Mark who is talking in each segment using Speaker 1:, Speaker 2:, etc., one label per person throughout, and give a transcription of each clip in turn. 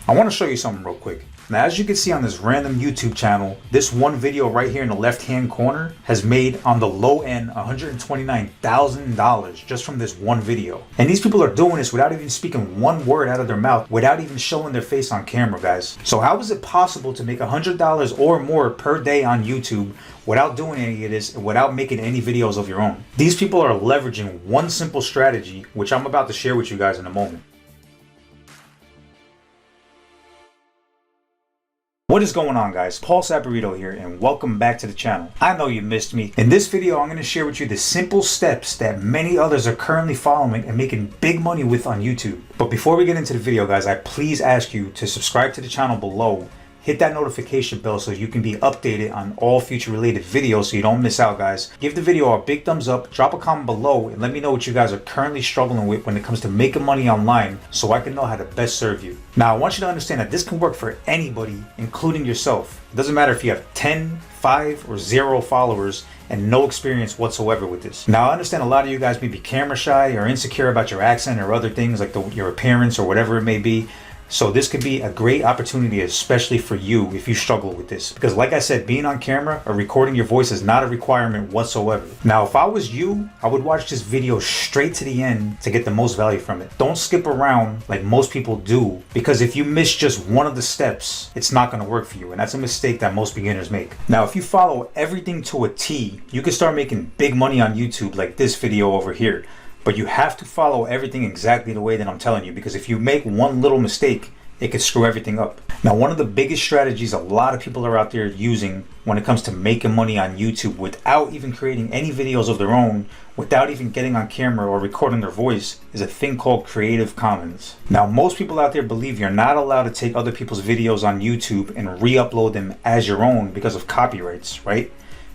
Speaker 1: I want to show you something real quick. Now, as you can see on this random YouTube channel, this one video right here in the left hand corner has made on the low end $129,000 just from this one video. And these people are doing this without even speaking one word out of their mouth, without even showing their face on camera, guys. So how is it possible to make $100 or more per day on YouTube without doing any of this, without making any videos of your own? These people are leveraging one simple strategy, which I'm about to share with you guys in a moment. What is going on, guys? Paul Saporito here, and welcome back to the channel. I know you missed me. In this video, I'm going to share with you the simple steps that many others are currently following and making big money with on YouTube. But before we get into the video, guys, I please ask you to subscribe to the channel below. Hit that notification bell so you can be updated on all future related videos so you don't miss out, guys. Give the video a big thumbs up, drop a comment below, and let me know what you guys are currently struggling with when it comes to making money online so I can know how to best serve you. Now, I want you to understand that this can work for anybody, including yourself. It doesn't matter if you have 10, 5, or 0 followers and no experience whatsoever with this. Now, I understand a lot of you guys may be camera shy or insecure about your accent or other things like your appearance or whatever it may be. So this could be a great opportunity, especially for you if you struggle with this. Because like I said, being on camera or recording your voice is not a requirement whatsoever. Now, if I was you, I would watch this video straight to the end to get the most value from it. Don't skip around like most people do, because if you miss just one of the steps, it's not going to work for you. And that's a mistake that most beginners make. Now, if you follow everything to a T, you can start making big money on YouTube like this video over here. But you have to follow everything exactly the way that I'm telling you, because if you make one little mistake, it could screw everything up. Now, one of the biggest strategies a lot of people are out there using when it comes to making money on YouTube without even creating any videos of their own, without even getting on camera or recording their voice, is a thing called Creative Commons. Now, most people out there believe you're not allowed to take other people's videos on YouTube and re-upload them as your own because of copyrights, right?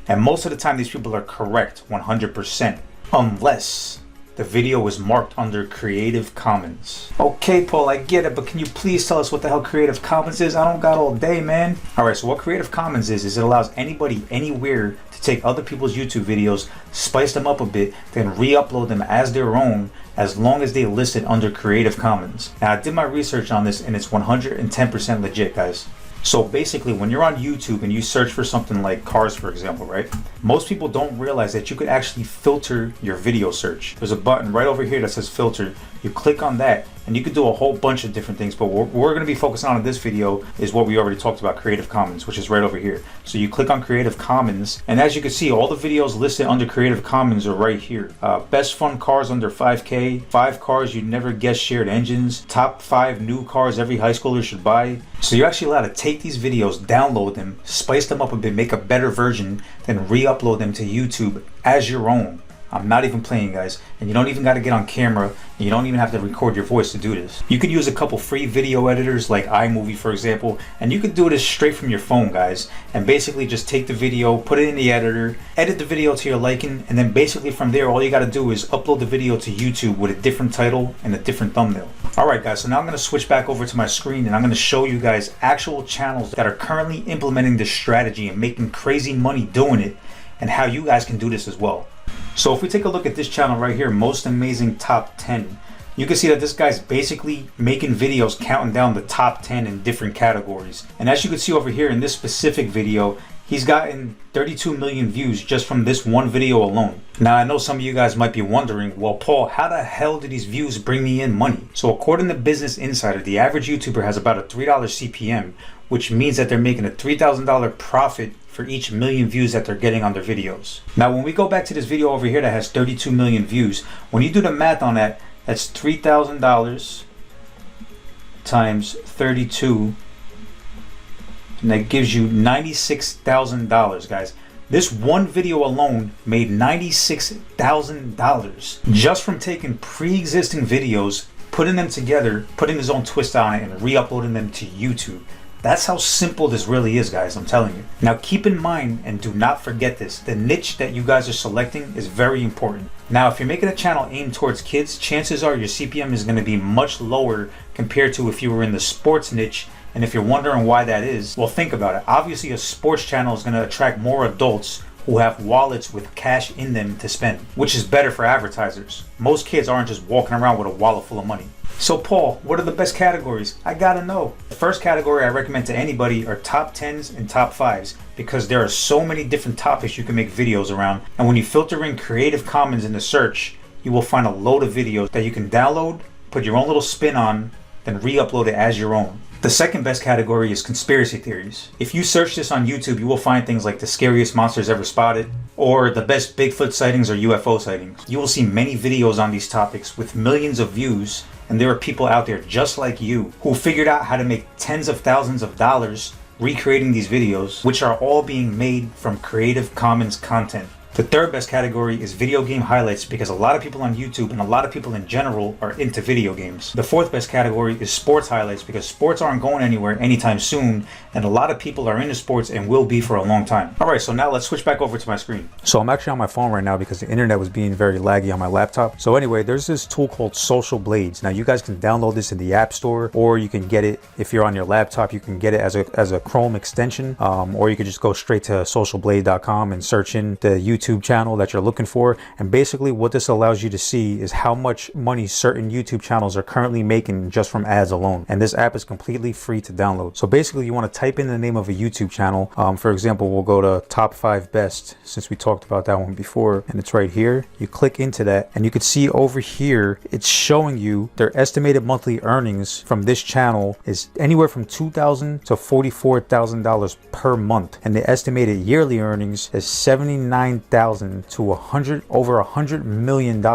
Speaker 1: And most of the time, these people are correct 100%, unless the video is marked under Creative Commons. Okay, Paul, I get it, but can you please tell us what the hell Creative Commons is? I don't got all day, man. All right, so what Creative Commons is it allows anybody, anywhere, to take other people's YouTube videos, spice them up a bit, then re-upload them as their own, as long as they list it under Creative Commons. Now, I did my research on this, and it's 110% legit, guys. So basically, when you're on YouTube and you search for something like cars, for example, right? Most people don't realize that you could actually filter your video search. There's a button right over here that says filter. You click on that and you could do a whole bunch of different things. But what we're going to be focusing on in this video is what we already talked about, Creative Commons, which is right over here. So you click on Creative Commons, and as you can see, all the videos listed under Creative Commons are right here. Best fun cars under 5K, 5 cars you'd never guess shared engines, top 5 new cars every high schooler should buy. So you're actually allowed to take these videos, download them, spice them up a bit, make a better version, then re-upload them to YouTube as your own. I'm not even playing, guys. And you don't even got to get on camera, and you don't even have to record your voice to do this. You could use a couple free video editors like iMovie, for example, and you could do this straight from your phone, guys, and basically just take the video, put it in the editor, edit the video to your liking, and then basically from there, all you got to do is upload the video to YouTube with a different title and a different thumbnail. All right, guys, so now I'm going to switch back over to my screen, and I'm going to show you guys actual channels that are currently implementing this strategy and making crazy money doing it, and how you guys can do this as well. So if we take a look at this channel right here, Most Amazing Top 10, you can see that this guy's basically making videos counting down the top 10 in different categories. And as you can see over here in this specific video, he's gotten 32 million views just from this one video alone. Now, I know some of you guys might be wondering, well, Paul, how the hell do these views bring me in money? So according to Business Insider, the average YouTuber has about a $3 CPM, which means that they're making a $3,000 profit for each million views that they're getting on their videos. Now, when we go back to this video over here that has 32 million views, when you do the math on that, that's $3,000 times 32, and that gives you $96,000, guys. This one video alone made $96,000 just from taking pre-existing videos, putting them together, putting his own twist on it, and re-uploading them to YouTube. That's how simple this really is, guys, I'm telling you. Now, keep in mind, and do not forget this, the niche that you guys are selecting is very important. Now, if you're making a channel aimed towards kids, chances are your CPM is going to be much lower compared to if you were in the sports niche. And if you're wondering why that is, well, think about it. Obviously, a sports channel is going to attract more adults who have wallets with cash in them to spend, which is better for advertisers. Most kids aren't just walking around with a wallet full of money. So Paul, what are the best categories? I gotta know. The first category I recommend to anybody are top 10s and top 5s, because there are so many different topics you can make videos around, and when you filter in Creative Commons in the search, you will find a load of videos that you can download, put your own little spin on, then re-upload it as your own. The second best category is conspiracy theories. If you search this on YouTube, you will find things like the scariest monsters ever spotted, or the best Bigfoot sightings or UFO sightings. You will see many videos on these topics with millions of views, and there are people out there just like you who figured out how to make tens of thousands of dollars recreating these videos, which are all being made from Creative Commons content. The third best category is video game highlights, because a lot of people on YouTube and a lot of people in general are into video games. The fourth best category is sports highlights, because sports aren't going anywhere anytime soon, and a lot of people are into sports and will be for a long time. Alright, so now let's switch back over to my screen. So I'm actually on my phone right now because the internet was being very laggy on my laptop. So anyway, there's this tool called Social Blades. Now you guys can download this in the App Store, or you can get it if you're on your laptop. You can get it as a Chrome extension, or you could just go straight to socialblade.com and search in the YouTube channel that you're looking for. And basically what this allows you to see is how much money certain YouTube channels are currently making just from ads alone. And this app is completely free to download. So basically you want to type in the name of a YouTube channel. For example, we'll go to top 5 best, since we talked about that one before, and it's right here. You click into that and you can see over here it's showing you their estimated monthly earnings from this channel is anywhere from $2,000 to $44,000 per month, and the estimated yearly earnings is $79,000 to over $100 million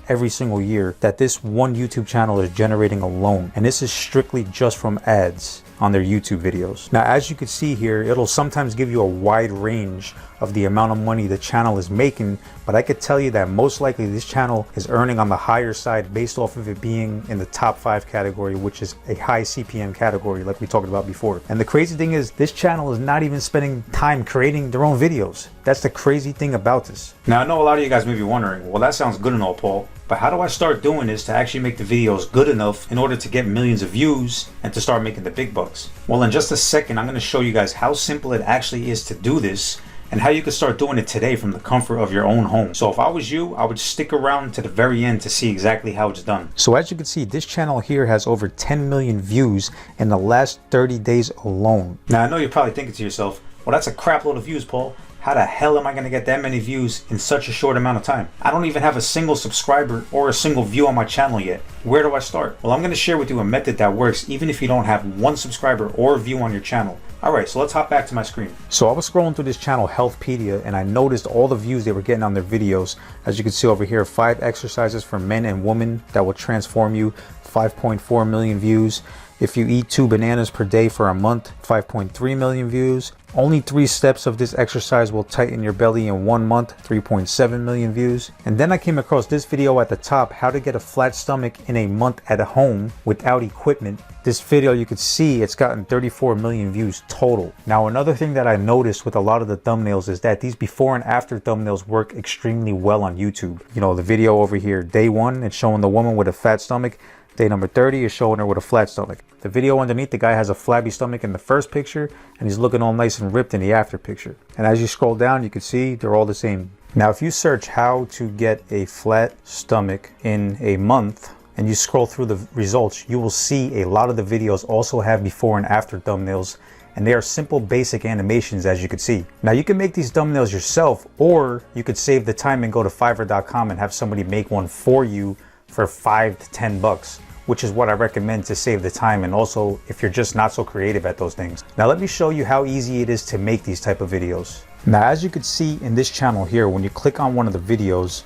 Speaker 1: every single year that this one YouTube channel is generating alone. And this is strictly just from ads on their YouTube videos. Now, as you can see here, it'll sometimes give you a wide range of the amount of money the channel is making, but I could tell you that most likely this channel is earning on the higher side based off of it being in the top 5 category, which is a high CPM category like we talked about before. And the crazy thing is, this channel is not even spending time creating their own videos. That's the crazy thing about this. Now, I know a lot of you guys may be wondering, well, that sounds good and all, Paul, but how do I start doing this to actually make the videos good enough in order to get millions of views and to start making the big bucks? Well, in just a second, I'm going to show you guys how simple it actually is to do this, and how you can start doing it today from the comfort of your own home. So if I was you, I would stick around to the very end to see exactly how it's done. So as you can see, this channel here has over 10 million views in the last 30 days alone. Now, I know you're probably thinking to yourself, well, that's a crap load of views, Paul. How the hell am I going to get that many views in such a short amount of time? I don't even have a single subscriber or a single view on my channel yet. Where do I start? Well, I'm going to share with you a method that works even if you don't have one subscriber or view on your channel. Alright, so let's hop back to my screen. So I was scrolling through this channel, Healthpedia, and I noticed all the views they were getting on their videos. As you can see over here, 5 exercises for men and women that will transform you, 5.4 million views. If you eat 2 bananas per day for a month, 5.3 million views. Only 3 steps of this exercise will tighten your belly in 1 month, 3.7 million views. And then I came across this video at the top, how to get a flat stomach in a month at home without equipment. This video, you could see it's gotten 34 million views total. Now, another thing that I noticed with a lot of the thumbnails is that these before and after thumbnails work extremely well on YouTube. You know, the video over here, day 1, it's showing the woman with a fat stomach. Day number 30 is showing her with a flat stomach. The video underneath, the guy has a flabby stomach in the first picture, and he's looking all nice and ripped in the after picture. And as you scroll down, you can see they're all the same. Now, if you search how to get a flat stomach in a month, and you scroll through the results, you will see a lot of the videos also have before and after thumbnails, and they are simple basic animations, as you can see. Now, you can make these thumbnails yourself, or you could save the time and go to Fiverr.com and have somebody make one for you for $5 to $10, which is what I recommend to save the time, and also if you're just not so creative at those things. Now, let me show you how easy it is to make these type of videos. Now, as you can see in this channel here, when you click on one of the videos,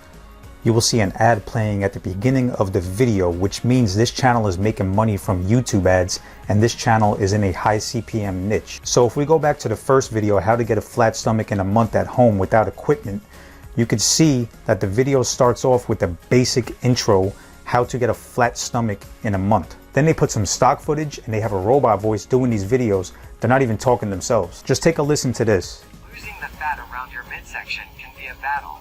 Speaker 1: you will see an ad playing at the beginning of the video, which means this channel is making money from YouTube ads, and this channel is in a high CPM niche. So if we go back to the first video, how to get a flat stomach in a month at home without equipment, you can see that the video starts off with a basic intro, how to get a flat stomach in a month. Then they put some stock footage and they have a robot voice doing these videos. They're not even talking themselves. Just take a listen to this.
Speaker 2: Losing the fat around your midsection can be a battle.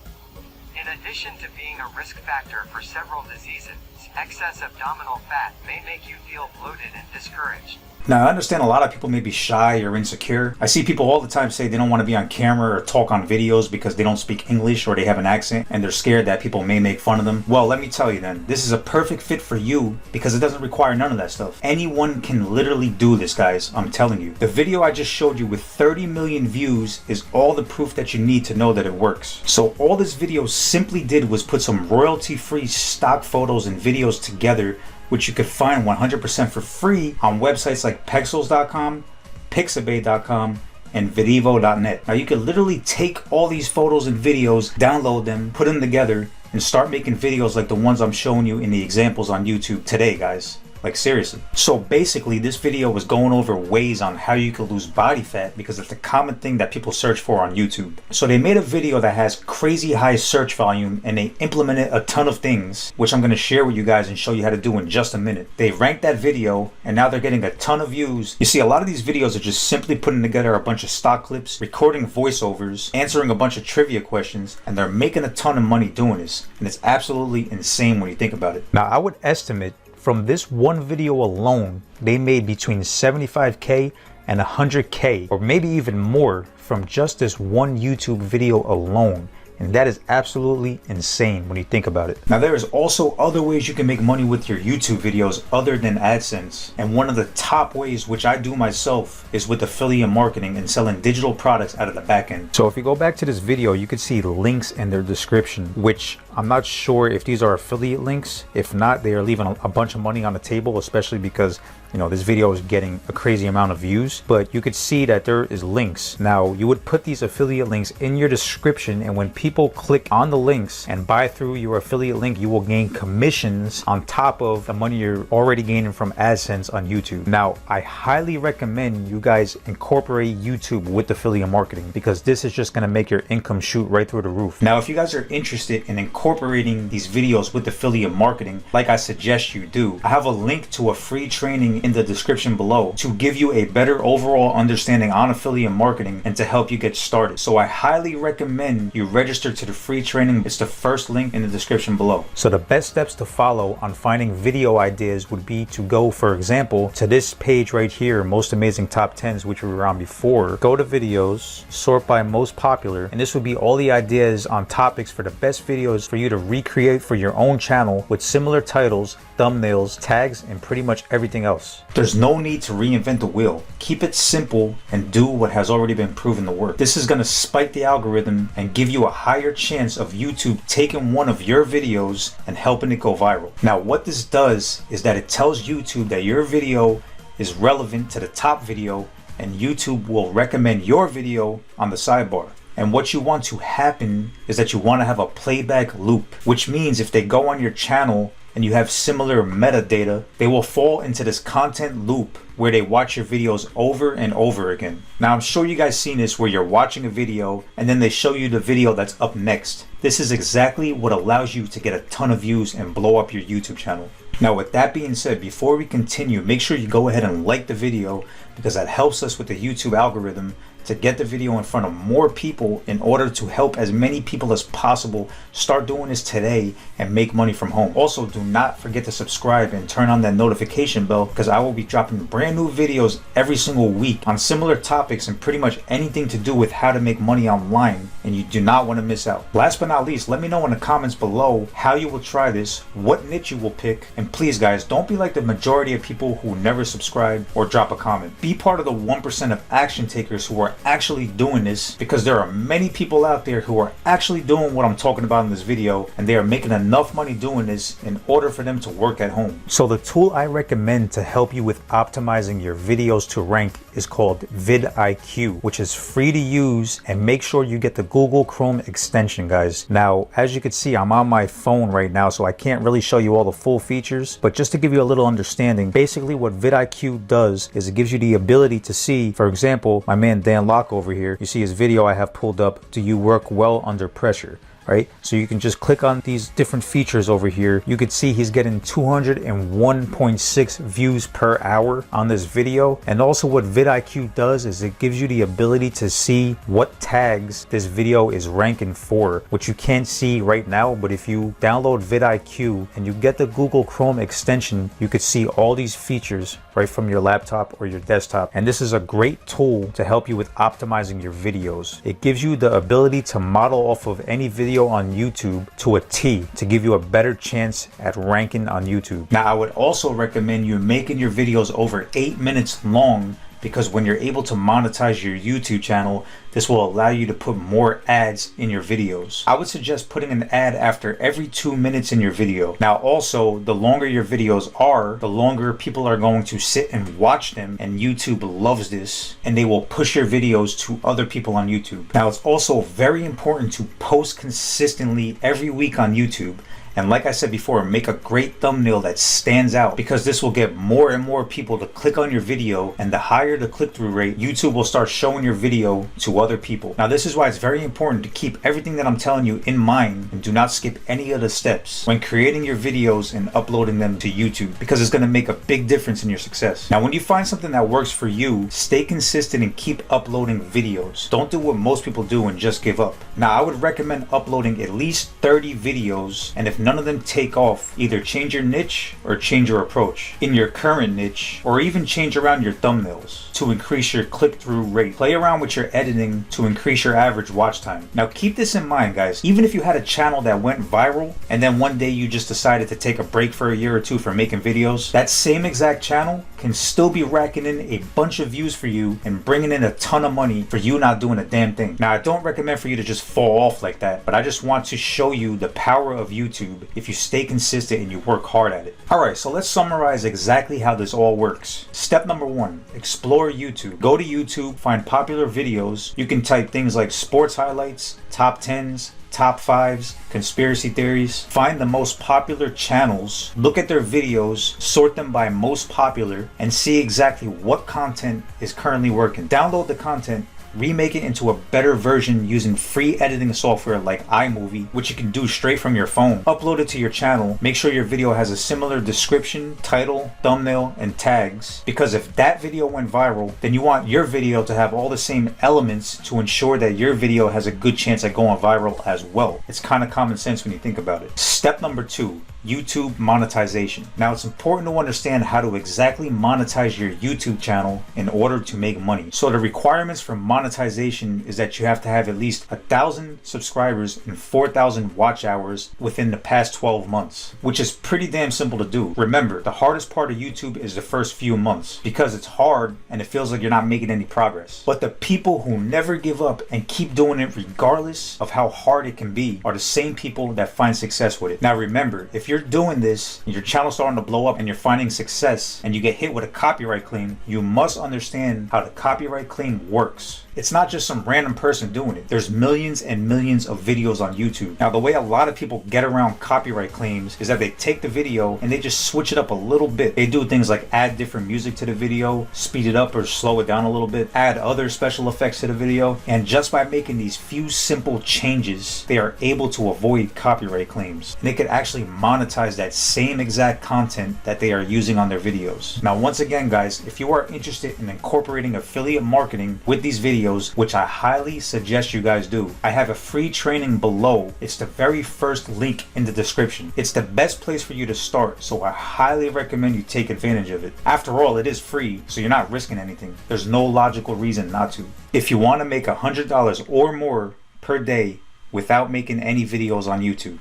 Speaker 2: In addition to being a risk factor for several diseases, excess abdominal fat may make you feel bloated and discouraged.
Speaker 1: Now, I understand a lot of people may be shy or insecure. I see people all the time say they don't want to be on camera or talk on videos because they don't speak English or they have an accent and they're scared that people may make fun of them. Well, let me tell you then, this is a perfect fit for you because it doesn't require none of that stuff. Anyone can literally do this, guys. I'm telling you. The video I just showed you with 30 million views is all the proof that you need to know that it works. So all this video simply did was put some royalty-free stock photos and videos together, which you could find 100% for free on websites like Pexels.com, Pixabay.com, and Videvo.net. Now you could literally take all these photos and videos, download them, put them together, and start making videos like the ones I'm showing you in the examples on YouTube today, guys. Like, seriously. So basically, this video was going over ways on how you could lose body fat because it's a common thing that people search for on YouTube. So they made a video that has crazy high search volume and they implemented a ton of things, which I'm going to share with you guys and show you how to do in just a minute. They ranked that video and now they're getting a ton of views. You see, a lot of these videos are just simply putting together a bunch of stock clips, recording voiceovers, answering a bunch of trivia questions, and they're making a ton of money doing this. And it's absolutely insane when you think about it. Now, I would estimate from this one video alone, they made between 75K and 100K, or maybe even more, from just this one YouTube video alone. And that is absolutely insane when you think about it. Now, there is also other ways you can make money with your YouTube videos other than AdSense. And one of the top ways, which I do myself, is with affiliate marketing and selling digital products out of the back end. So if you go back to this video, you can see links in their description, which I'm not sure if these are affiliate links. If not, they are leaving a bunch of money on the table, especially because, you know, this video is getting a crazy amount of views. But you could see that there is links. Now, you would put these affiliate links in your description, and when people click on the links and buy through your affiliate link, you will gain commissions on top of the money you're already gaining from AdSense on YouTube. Now, I highly recommend you guys incorporate YouTube with affiliate marketing because this is just going to make your income shoot right through the roof. Now, if you guys are interested in incorporating these videos with affiliate marketing, like I suggest you do, I have a link to a free training in the description below to give you a better overall understanding on affiliate marketing and to help you get started. So I highly recommend you register to the free training. It's the first link in the description below. So the best steps to follow on finding video ideas would be to go, for example, to this page right here, Most Amazing Top 10s, which we were on before. Go to videos, sort by most popular, and this would be all the ideas on topics for the best videos for you to recreate for your own channel with similar titles, thumbnails, tags, and pretty much everything else. There's no need to reinvent the wheel. Keep it simple and do what has already been proven to work. This is going to spike the algorithm and give you a higher chance of YouTube taking one of your videos and helping it go viral. Now, what this does is that it tells YouTube that your video is relevant to the top video, and YouTube will recommend your video on the sidebar. And what you want to happen is that you want to have a playback loop, which means if they go on your channel and you have similar metadata, they will fall into this content loop where they watch your videos over and over again. Now, I'm sure you guys seen this where you're watching a video and then they show you the video that's up next. This is exactly what allows you to get a ton of views and blow up your YouTube channel. Now, with that being said, before we continue, make sure you go ahead and like the video because that helps us with the YouTube algorithm to get the video in front of more people in order to help as many people as possible start doing this today and make money from home. Also, do not forget to subscribe and turn on that notification bell because I will be dropping brand new videos every single week on similar topics and pretty much anything to do with how to make money online, and you do not want to miss out. Last but not least, let me know in the comments below how you will try this, what niche you will pick, and please guys, don't be like the majority of people who never subscribe or drop a comment. Be part of the 1% of action takers who are actually doing this, because there are many people out there who are actually doing what I'm talking about in this video, and they are making enough money doing this in order for them to work at home. So the tool I recommend to help you with optimizing your videos to rank is called Vid Iq, which is free to use, and make sure you get the Google Chrome extension, guys. Now, as you can see, I'm on my phone right now, so I can't really show you all the full features, but just to give you a little understanding, basically what Vid Iq does is it gives you the ability to see, for example, my man Dan Locke over here, you see his video I have pulled up, do you work well under pressure? right? So you can just click on these different features over here. You could see he's getting 201.6 views per hour on this video. And also what Vid Iq does is it gives you the ability to see what tags this video is ranking for, which you can't see right now. But if you download Vid Iq and you get the Google Chrome extension, you could see all these features right from your laptop or your desktop. And this is a great tool to help you with optimizing your videos. It gives you the ability to model off of any video on YouTube to a T to give you a better chance at ranking on YouTube. Now, I would also recommend you making your videos over 8 minutes long, because when you're able to monetize your YouTube channel, this will allow you to put more ads in your videos. I would suggest putting an ad after every 2 minutes in your video. Now also, the longer your videos are, the longer people are going to sit and watch them, and YouTube loves this, and they will push your videos to other people on YouTube. Now it's also very important to post consistently every week on YouTube. And like I said before, make a great thumbnail that stands out, because this will get more and more people to click on your video, and the higher the click-through rate, YouTube will start showing your video to other people. Now this is why it's very important to keep everything that I'm telling you in mind and do not skip any of the steps when creating your videos and uploading them to YouTube, because it's going to make a big difference in your success. Now when you find something that works for you, stay consistent and keep uploading videos. Don't do what most people do and just give up. Now I would recommend uploading at least 30 videos, and if none of them take off, either change your niche or change your approach in your current niche, or even change around your thumbnails to increase your click-through rate. Play around with your editing to increase your average watch time. Now keep this in mind, guys. Even if you had a channel that went viral and then one day you just decided to take a break for a year or two from making videos, that same exact channel can still be racking in a bunch of views for you and bringing in a ton of money for you not doing a damn thing. Now I don't recommend for you to just fall off like that, but I just want to show you the power of YouTube if you stay consistent and you work hard at it. Alright, so let's summarize exactly how this all works. Step number 1, explore YouTube. Go to YouTube, find popular videos. You can type things like sports highlights, top 10s, top 5s, conspiracy theories. Find the most popular channels, look at their videos, sort them by most popular, and see exactly what content is currently working. Download the content, remake it into a better version using free editing software like iMovie, which you can do straight from your phone. Upload it to your channel. Make sure your video has a similar description, title, thumbnail, and tags, because if that video went viral, then you want your video to have all the same elements to ensure that your video has a good chance at going viral as well. It's kind of common sense when you think about it. Step number 2, YouTube monetization. Now it's important to understand how to exactly monetize your YouTube channel in order to make money. So the requirements for monetization is that you have to have at least 1,000 subscribers and 4,000 watch hours within the past 12 months, which is pretty damn simple to do. Remember, the hardest part of YouTube is the first few months, because it's hard and it feels like you're not making any progress. But the people who never give up and keep doing it regardless of how hard it can be are the same people that find success with it. Now remember, if you're doing this and your channel's starting to blow up and you're finding success and you get hit with a copyright claim, you must understand how the copyright claim works. It's not just some random person doing it. There's millions and millions of videos on YouTube. Now, the way a lot of people get around copyright claims is that they take the video and they just switch it up a little bit. They do things like add different music to the video, speed it up or slow it down a little bit, add other special effects to the video, and just by making these few simple changes, they are able to avoid copyright claims. And they could actually monetize that same exact content that they are using on their videos. Now, once again, guys, if you are interested in incorporating affiliate marketing with these videos, which I highly suggest you guys do, I have a free training below. It's the very first link in the description. It's the best place for you to start, so I highly recommend you take advantage of it. After all, it is free, so you're not risking anything. There's no logical reason not to. If you want to make $100 or more per day without making any videos on YouTube,